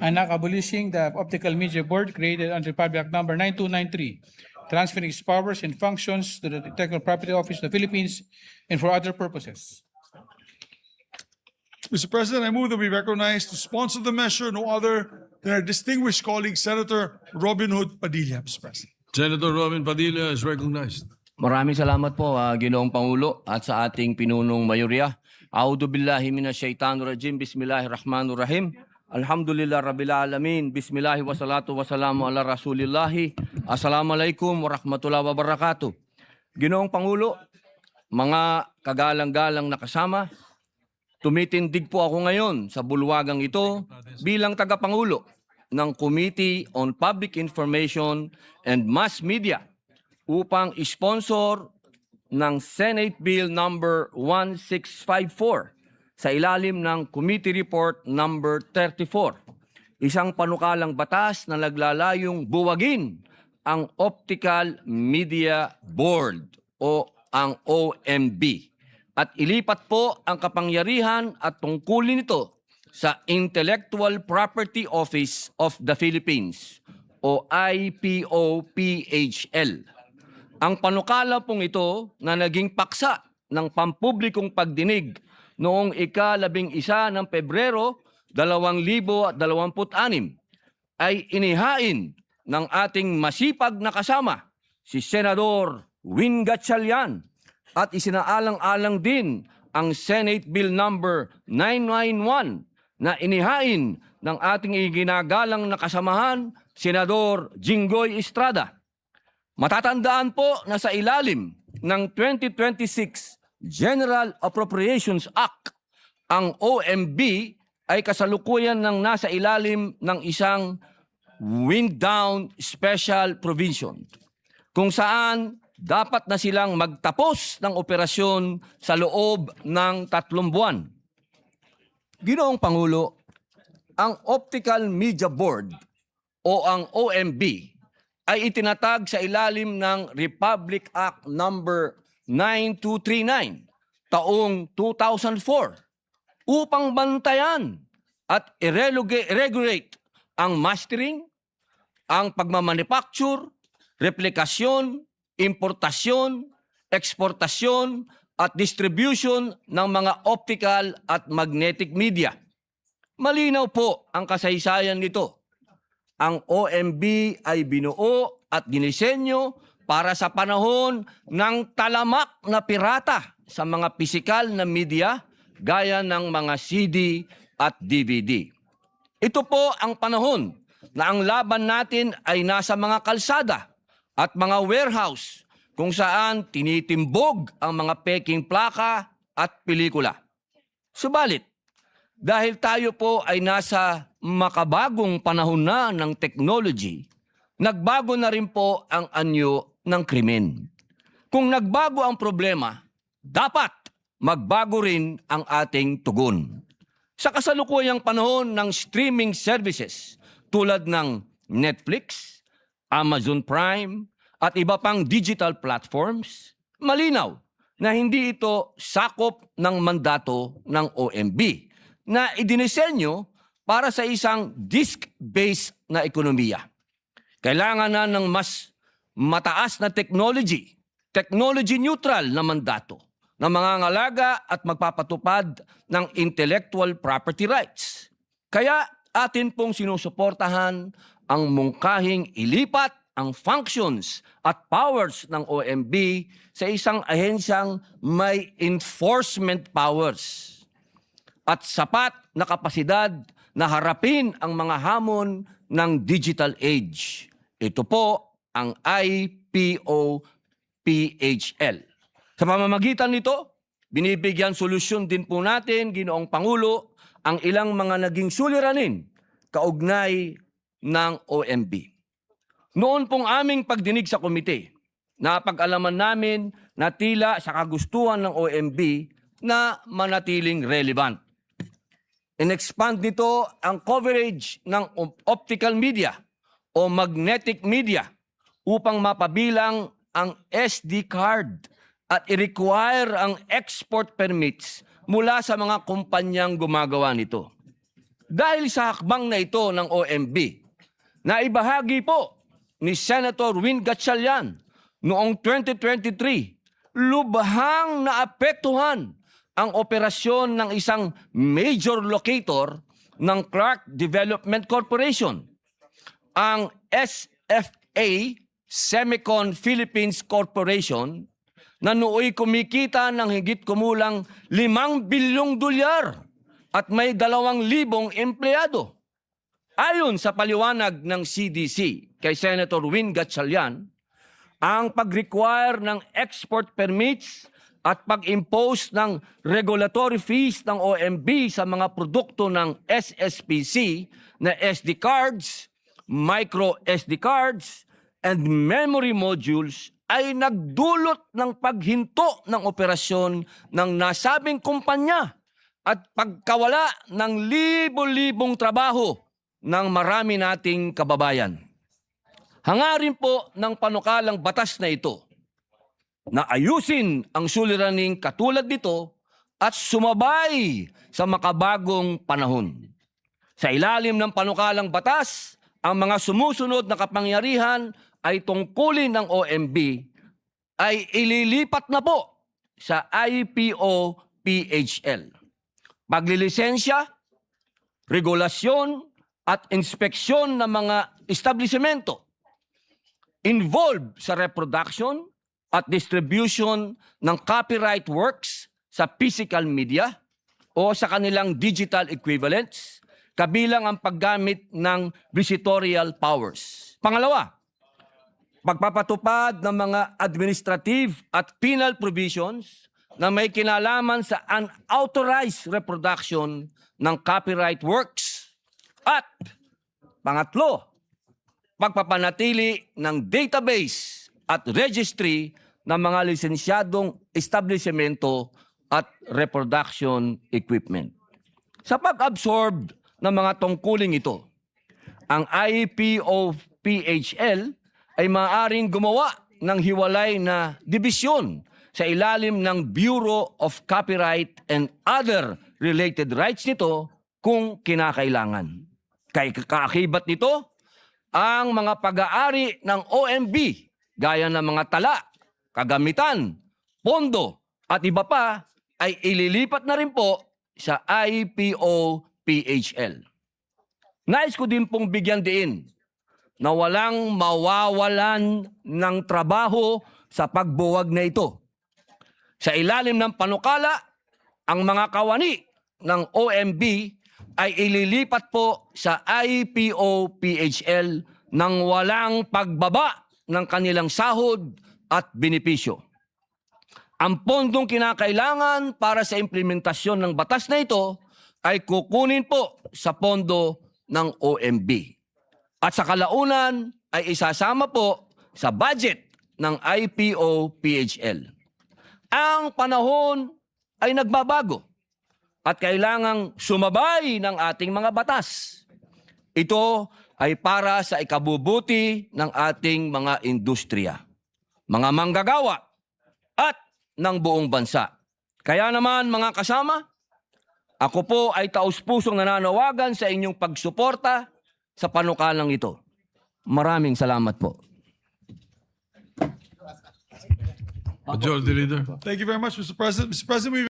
Anak abolishing the Optical Media Board created under Republic Act number 9293, transferring its powers and functions to the Intellectual Property Office of the Philippines and for other purposes. Mr. President, I move that we recognize to sponsor the measure no other than our distinguished colleague, Senator Robin Hood Padilla, Mr. President. Senator Robin Padilla is recognized. Maraming salamat po, Ginoong Pangulo at sa ating pinunong mayorya. A'udhu billahi minash shaitanir rajim. Bismillahirrahmanirrahim. Alhamdulillah rabbil alamin. Bismillahi wassalatu wassalamu ala rasulillahi. Assalamualaikum warahmatullahi wabarakatuh. Ginoong Pangulo, mga kagalang-galang na kasama, tumitindig po ako ngayon sa bulwagang ito bilang tagapangulo ng Committee on Public Information and Mass Media upang sponsor ng Senate Bill number 1654 sa ilalim ng Committee Report number 34. Isang panukalang batas na naglalayong buwagin ang Optical Media Board o ang OMB at ilipat po ang kapangyarihan at tungkulin nito sa Intellectual Property Office of the Philippines o IPOPHL. Ang panukala pong ito na naging paksa ng pampublikong pagdinig noong ika-11 ng Pebrero 2026 ay inihain ng ating masipag na kasama si Senador Win Gatchalian at isinaalang-alang din ang Senate Bill number 991 na inihain ng ating iginagalang na kasamahan, Senador Jinggoy Estrada. Matatandaan po na sa ilalim ng 2026 General Appropriations Act, ang OMB ay kasalukuyan ng nasa ilalim ng isang wind-down special provision kung saan dapat na silang magtapos ng operasyon sa loob ng 3 buwan. Ginoong Pangulo, ang Optical Media Board o ang OMB ay itinatag sa ilalim ng Republic Act number 9239 taong 2004 upang bantayan at i-regulate ang mastering, ang pagmamanufacture, replikasyon, importasyon, eksportasyon at distribution ng mga optical at magnetic media. Malinaw po ang kasaysayan nito. Ang OMB ay binuo at dinisenyo para sa panahon ng talamak na pirata sa mga pisikal na media gaya ng mga CD at DVD. Ito po ang panahon na ang laban natin ay nasa mga kalsada at mga warehouse kung saan tinitimbog ang mga peking plaka at pelikula. Subalit, dahil tayo po ay nasa makabagong panahon na ng technology, nagbago na rin po ang anyo ng krimen. Kung nagbago ang problema, dapat magbago rin ang ating tugon. Sa kasalukuyang panahon ng streaming services tulad ng Netflix, Amazon Prime, at iba pang digital platforms, malinaw na hindi ito sakop ng mandato ng OMB na idinisenyo para sa isang disk-based na ekonomiya. Kailangan na ng mas mataas na technology neutral na mandato na mangangalaga at magpapatupad ng intellectual property rights. Kaya atin pong sinusuportahan ang mungkahing ilipat ang functions at powers ng OMB sa isang ahensyang may enforcement powers at sapat na kapasidad na harapin ang mga hamon ng digital age. Ito po ang IPOPHL. Sa pamamagitan nito, binibigyan solusyon din po natin, Ginoong Pangulo, ang ilang mga naging suliranin kaugnay ng OMB. Noon pong aming pagdinig sa komite, napag-alaman namin na tila sa kagustuhan ng OMB na manatiling relevant. In-expand nito ang coverage ng optical media o magnetic media upang mapabilang ang SD card at i-require ang export permits mula sa mga kumpanyang gumagawa nito. Dahil sa hakbang na ito ng OMB, na ibahagi po ni Senator Win Gatchalian noong 2023, lubhang naapektuhan ang operasyon ng isang major locator ng Clark Development Corporation, ang SFA Semicon Philippines Corporation, na nooy kumikita ng higit kumulang 5 bilyong dolyar at may 2,000 empleyado. Ayon sa paliwanag ng CDC kay Senator Win Gatchalian, ang pag-require ng export permits at pag-impose ng regulatory fees ng OMB sa mga produkto ng SSPC na SD cards, micro SD cards, and memory modules ay nagdulot ng paghinto ng operasyon ng nasabing kumpanya at pagkawala ng libo-libong trabaho ng marami nating kababayan. Hangarin po ng panukalang batas na ito na ayusin ang suliraning katulad nito at sumabay sa makabagong panahon. Sa ilalim ng panukalang batas, ang mga sumusunod na kapangyarihan ay tungkulin ng OMB ay ililipat na po sa IPO-PHL. Paglilisensya, regulasyon at inspeksyon ng mga establishmento involved sa reproduction at distribution ng copyright works sa physical media o sa kanilang digital equivalents, kabilang ang paggamit ng visitorial powers. Pangalawa, pagpapatupad ng mga administrative at penal provisions na may kinalaman sa unauthorized reproduction ng copyright works. At pangatlo, pagpapanatili ng database at registry ng mga lisensyadong establishmento at reproduction equipment. Sa pag-absorb ng mga tungkuling ito, ang IPO-PHL ay maaaring gumawa ng hiwalay na dibisyon sa ilalim ng Bureau of Copyright and other related rights nito kung kinakailangan. Kay kaakibat nito, ang mga pag-aari ng OMB gaya ng mga tala, kagamitan, pondo at iba pa ay ililipat na rin po sa IPO-PHL. Nais ko din pong bigyan diin na walang mawawalan ng trabaho sa pagbuwag na ito. Sa ilalim ng panukala, ang mga kawani ng OMB ay ililipat po sa IPO-PHL nang walang pagbaba ng kanilang sahod at benepisyo. Ang pondong kinakailangan para sa implementasyon ng batas na ito ay kukunin po sa pondo ng OMB. At sa kalaunan ay isasama po sa budget ng IPO-PHL. Ang panahon ay nagbabago at kailangang sumabay ng ating mga batas. Ito ay para sa ikabubuti ng ating mga industriya, mga manggagawa at ng buong bansa. Kaya naman mga kasama, ako po ay taus-pusong nananawagan sa inyong pagsuporta sa panukalang ito. Maraming salamat po. Majority Leader. Thank you very much, Mr. President. Mr. President, we